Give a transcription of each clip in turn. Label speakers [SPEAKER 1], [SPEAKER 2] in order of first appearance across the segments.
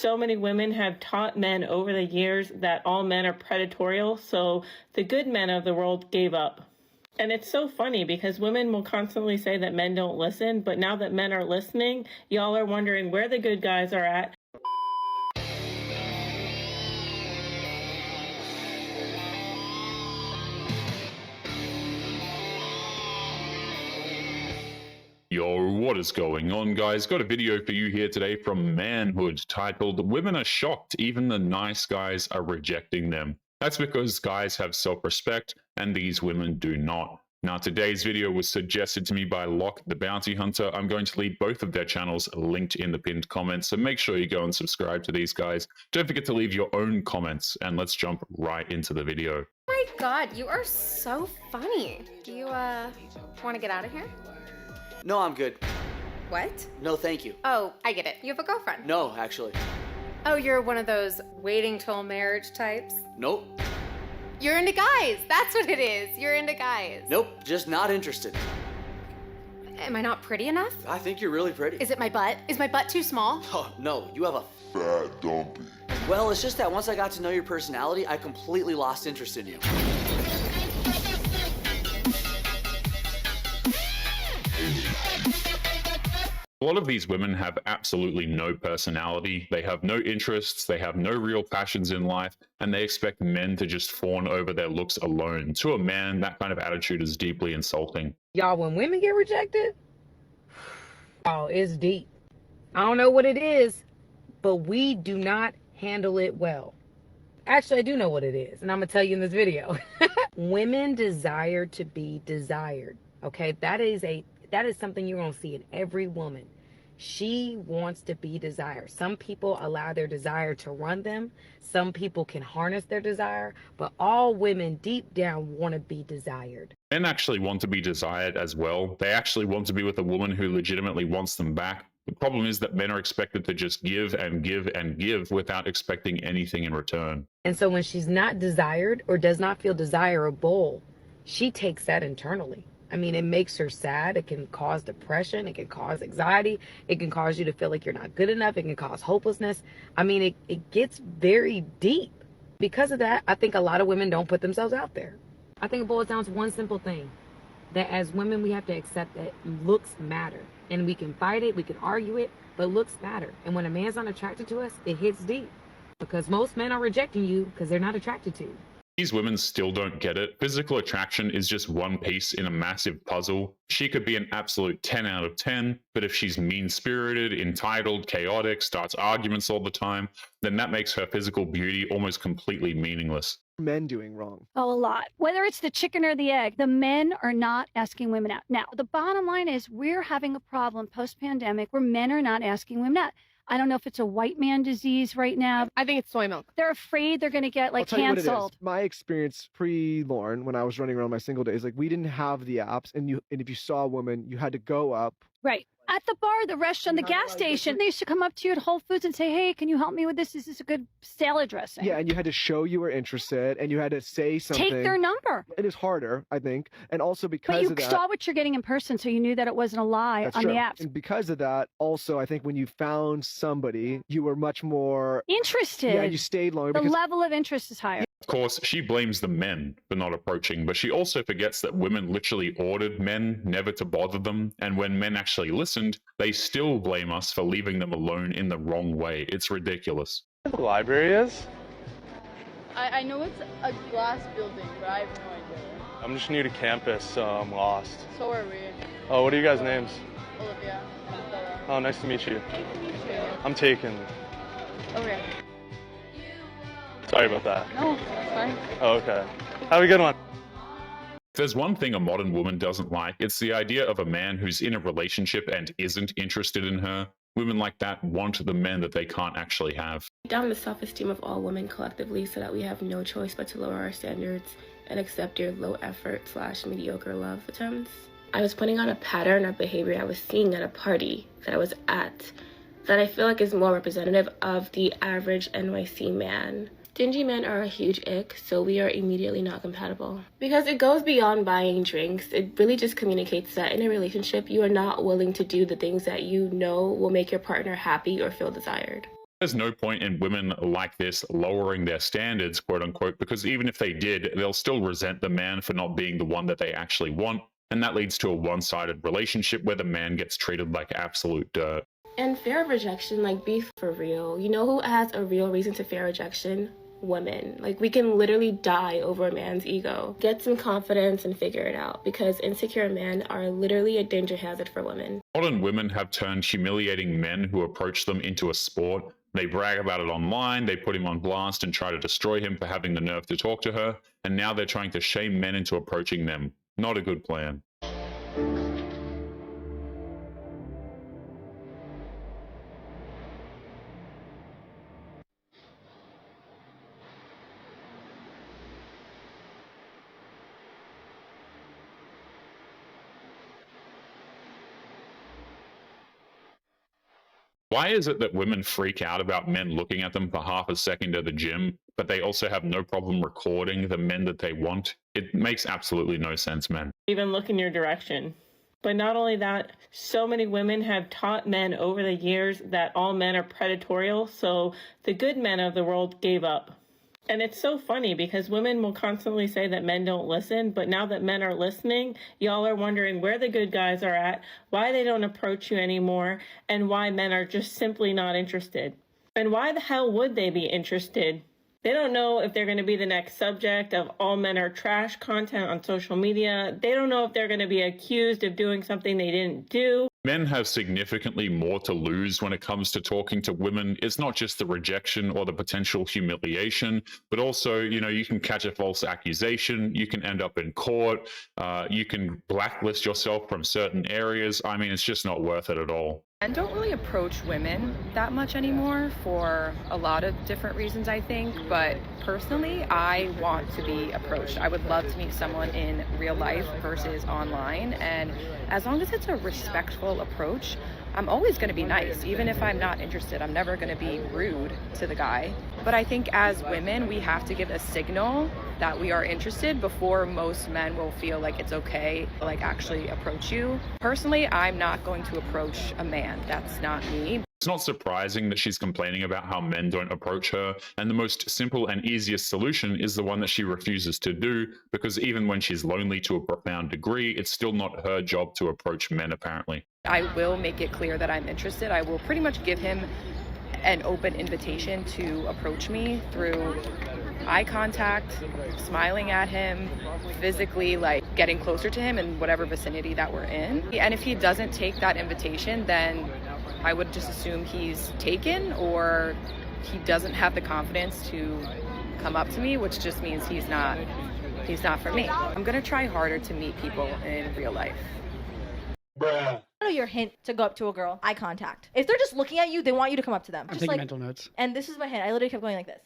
[SPEAKER 1] So many women have taught men over the years that all men are predatorial, so the good men of the world gave up. And it's so funny because women will constantly say that men don't listen, but now that men are listening, y'all are wondering where the good guys are at.
[SPEAKER 2] Yo, what is going on, guys? Got a video for you here today from Manhood titled "Women Are Shocked Even the Nice Guys Are Rejecting Them." That's because guys have self-respect and these women do not. Now, today's video was suggested to me by Locke the Bounty Hunter. I'm going to leave both of their channels linked in the pinned comments, so make sure you go and subscribe to these guys. Don't forget to leave your own comments, and let's jump right into the video.
[SPEAKER 3] Oh my god, you are so funny. Do you, want to get out of here?
[SPEAKER 4] No, I'm good.
[SPEAKER 3] What?
[SPEAKER 4] No, thank you.
[SPEAKER 3] Oh, I get it. You have a girlfriend.
[SPEAKER 4] No, actually.
[SPEAKER 3] Oh, you're one of those waiting till marriage types?
[SPEAKER 4] Nope.
[SPEAKER 3] You're into guys. That's what it is. You're into guys.
[SPEAKER 4] Nope, just not interested.
[SPEAKER 3] Am I not pretty enough?
[SPEAKER 4] I think you're really pretty.
[SPEAKER 3] Is it my butt? Is my butt too small?
[SPEAKER 4] Oh, no, you have a fat dumpy. Well, it's just that once I got to know your personality, I completely lost interest in you.
[SPEAKER 2] A lot of these women have absolutely no personality, they have no interests, they have no real passions in life, and they expect men to just fawn over their looks alone. To a man, that kind of attitude is deeply insulting.
[SPEAKER 5] Y'all, when women get rejected, oh, it's deep. I don't know what it is, but we do not handle it well. Actually, I do know what it is, and I'm going to tell you in this video. Women desire to be desired, okay? That is something you're going to see in every woman. She wants to be desired. Some people allow their desire to run them. Some people can harness their desire, but all women deep down want to be desired.
[SPEAKER 2] Men actually want to be desired as well. They actually want to be with a woman who legitimately wants them back. The problem is that men are expected to just give and give and give without expecting anything in return.
[SPEAKER 5] And so when she's not desired or does not feel desirable, she takes that internally. I mean, it makes her sad. It can cause depression. It can cause anxiety. It can cause you to feel like you're not good enough. It can cause hopelessness. I mean, it gets very deep. Because of that, I think a lot of women don't put themselves out there. I think it boils down to one simple thing, that as women, we have to accept that looks matter. And we can fight it, we can argue it, but looks matter. And when a man's not attracted to us, it hits deep. Because most men are rejecting you because they're not attracted to you.
[SPEAKER 2] These women still don't get it. Physical attraction is just one piece in a massive puzzle. She could be an absolute 10 out of 10, but if she's mean-spirited, entitled, chaotic, starts arguments all the time, then that makes her physical beauty almost completely meaningless.
[SPEAKER 6] Men doing wrong?
[SPEAKER 7] Oh, a lot. Whether it's the chicken or the egg, the men are not asking women out. Now, the bottom line is we're having a problem post-pandemic where men are not asking women out. I don't know if it's a white man disease right now.
[SPEAKER 8] I think it's soy milk.
[SPEAKER 7] They're afraid they're going to get canceled.
[SPEAKER 6] My experience pre-Lauren, when I was running around my single days, like we didn't have the apps, and if you saw a woman, you had to go up.
[SPEAKER 7] Right. At the bar, the restaurant, the gas station, they used to come up to you at Whole Foods and say, hey, can you help me with this? Is this a good salad dressing?
[SPEAKER 6] Yeah, and you had to show you were interested, and you had to say something.
[SPEAKER 7] Take their number.
[SPEAKER 6] It is harder, I think, and also because of that.
[SPEAKER 7] But you saw what you're getting in person, so you knew that it wasn't a lie on the apps.
[SPEAKER 6] And because of that, also, I think when you found somebody, you were much more
[SPEAKER 7] interested.
[SPEAKER 6] Yeah, you stayed longer.
[SPEAKER 7] The level of interest is higher.
[SPEAKER 2] Of course, she blames the men for not approaching, but she also forgets that women literally ordered men never to bother them, and when men actually listened, they still blame us for leaving them alone in the wrong way. It's ridiculous.
[SPEAKER 9] What the library is?
[SPEAKER 8] I know it's a glass building, but I have no idea.
[SPEAKER 9] I'm just new to campus, so I'm lost.
[SPEAKER 8] So are we.
[SPEAKER 9] Oh, what are you guys' names?
[SPEAKER 8] Olivia. Bella.
[SPEAKER 9] Oh, nice to meet you. I'm taken.
[SPEAKER 8] Okay.
[SPEAKER 9] Sorry about that.
[SPEAKER 8] No, that's fine.
[SPEAKER 9] Oh, okay. Have a good one.
[SPEAKER 2] If there's one thing a modern woman doesn't like, it's the idea of a man who's in a relationship and isn't interested in her. Women like that want the men that they can't actually have.
[SPEAKER 1] Down the self-esteem of all women collectively so that we have no choice but to lower our standards and accept your low effort / mediocre love attempts. I was putting on a pattern of behavior I was seeing at a party that I was at that I feel like is more representative of the average NYC man. Stingy men are a huge ick, so we are immediately not compatible. Because it goes beyond buying drinks. It really just communicates that in a relationship, you are not willing to do the things that you know will make your partner happy or feel desired.
[SPEAKER 2] There's no point in women like this lowering their standards, quote unquote, because even if they did, they'll still resent the man for not being the one that they actually want. And that leads to a one-sided relationship where the man gets treated like absolute dirt.
[SPEAKER 1] And fear of rejection, like, be for real. You know who has a real reason to fear rejection? Women. Like, we can literally die over a man's ego. Get some confidence and figure it out, because insecure men are literally a danger hazard for women.
[SPEAKER 2] Modern women have turned humiliating men who approach them into a sport. They brag about it online, they put him on blast and try to destroy him for having the nerve to talk to her, and now they're trying to shame men into approaching them. Not a good plan. Why is it that women freak out about men looking at them for half a second at the gym, but they also have no problem recording the men that they want? It makes absolutely no sense, man.
[SPEAKER 10] Even look in your direction. But not only that, so many women have taught men over the years that all men are predatorial, so the good men of the world gave up. And it's so funny because women will constantly say that men don't listen, but now that men are listening, y'all are wondering where the good guys are at, why they don't approach you anymore, and why men are just simply not interested. And why the hell would they be interested? They don't know if they're going to be the next subject of all men are trash content on social media. They don't know if they're going to be accused of doing something they didn't do.
[SPEAKER 2] Men have significantly more to lose when it comes to talking to women. It's not just the rejection or the potential humiliation, but also, you can catch a false accusation. You can end up in court. You can blacklist yourself from certain areas. I mean, it's just not worth it at all.
[SPEAKER 11] Men don't really approach women that much anymore for a lot of different reasons, I think. But personally, I want to be approached. I would love to meet someone in real life versus online. And as long as it's a respectful approach, I'm always going to be nice. Even if I'm not interested, I'm never going to be rude to the guy. But I think as women, we have to give a signal that we are interested before most men will feel like it's okay to actually approach you. Personally, I'm not going to approach a man. That's not me.
[SPEAKER 2] It's not surprising that she's complaining about how men don't approach her, and the most simple and easiest solution is the one that she refuses to do, because even when she's lonely to a profound degree, it's still not her job to approach men, apparently.
[SPEAKER 11] I will make it clear that I'm interested. I will pretty much give him an open invitation to approach me through eye contact, smiling at him, physically getting closer to him in whatever vicinity that we're in. And if he doesn't take that invitation, then I would just assume he's taken or he doesn't have the confidence to come up to me, which just means he's not for me. I'm gonna try harder to meet people in real life.
[SPEAKER 12] Bruh. I know your hint to go up to a girl, eye contact. If they're just looking at you, they want you to come up to them.
[SPEAKER 13] I'm
[SPEAKER 12] just
[SPEAKER 13] taking mental notes.
[SPEAKER 12] And this is my hint. I literally kept going like this.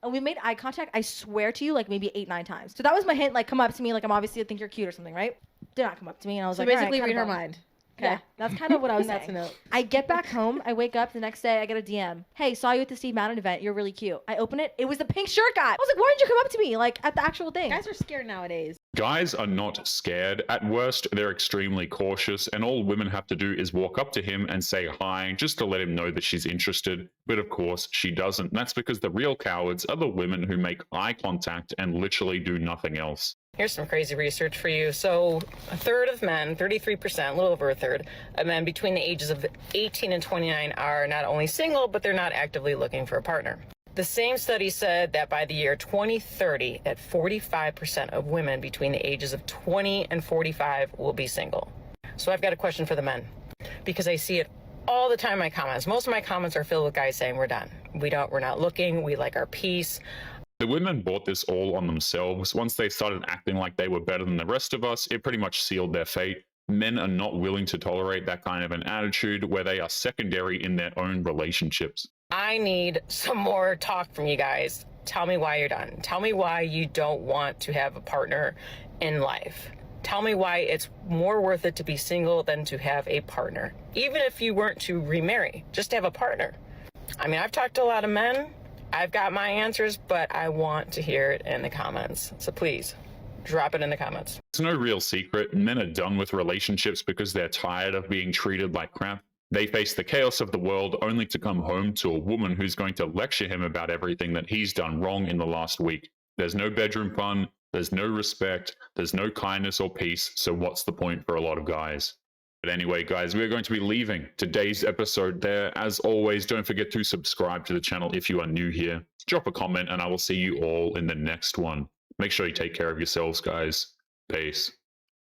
[SPEAKER 12] And we made eye contact, I swear to you, maybe 8-9 times. So that was my hint, come up to me, I'm obviously think you're cute or something, right? Did not come up to me, and I was
[SPEAKER 3] So
[SPEAKER 12] like,
[SPEAKER 3] basically
[SPEAKER 12] all right,
[SPEAKER 3] read her
[SPEAKER 12] kinda
[SPEAKER 3] mind.
[SPEAKER 12] Okay. Yeah, that's kind of what I was saying. I get back home, I wake up the next day, I get a DM. Hey, saw you at the Steve Madden event, you're really cute. I open it, it was the pink shirt guy. I was like, why didn't you come up to me, at the actual thing?
[SPEAKER 3] Guys are scared nowadays.
[SPEAKER 2] Guys are not scared. At worst, they're extremely cautious, and all women have to do is walk up to him and say hi, just to let him know that she's interested. But of course, she doesn't. That's because the real cowards are the women who make eye contact and literally do nothing else.
[SPEAKER 14] Here's some crazy research for you. So a third of men, 33%, a little over a third of men between the ages of 18 and 29 are not only single, but they're not actively looking for a partner. The same study said that by the year 2030, that 45% of women between the ages of 20 and 45 will be single. So I've got a question for the men, because I see it all the time in my comments. Most of my comments are filled with guys saying we're done. We're not looking. We like our peace.
[SPEAKER 2] The women bought this all on themselves. Once they started acting like they were better than the rest of us, it pretty much sealed their fate. Men are not willing to tolerate that kind of an attitude where they are secondary in their own relationships.
[SPEAKER 14] I need some more talk from you guys. Tell me why you're done. Tell me why you don't want to have a partner in life. Tell me why it's more worth it to be single than to have a partner. Even if you weren't to remarry, just to have a partner. I mean, I've talked to a lot of men. I've got my answers, but I want to hear it in the comments. So please, drop it in the comments.
[SPEAKER 2] It's no real secret. Men are done with relationships because they're tired of being treated like crap. They face the chaos of the world only to come home to a woman who's going to lecture him about everything that he's done wrong in the last week. There's no bedroom fun, there's no respect, there's no kindness or peace, so what's the point for a lot of guys? But anyway, guys, we're going to be leaving today's episode there. As always, don't forget to subscribe to the channel if you are new here. Drop a comment, and I will see you all in the next one. Make sure you take care of yourselves, guys. Peace.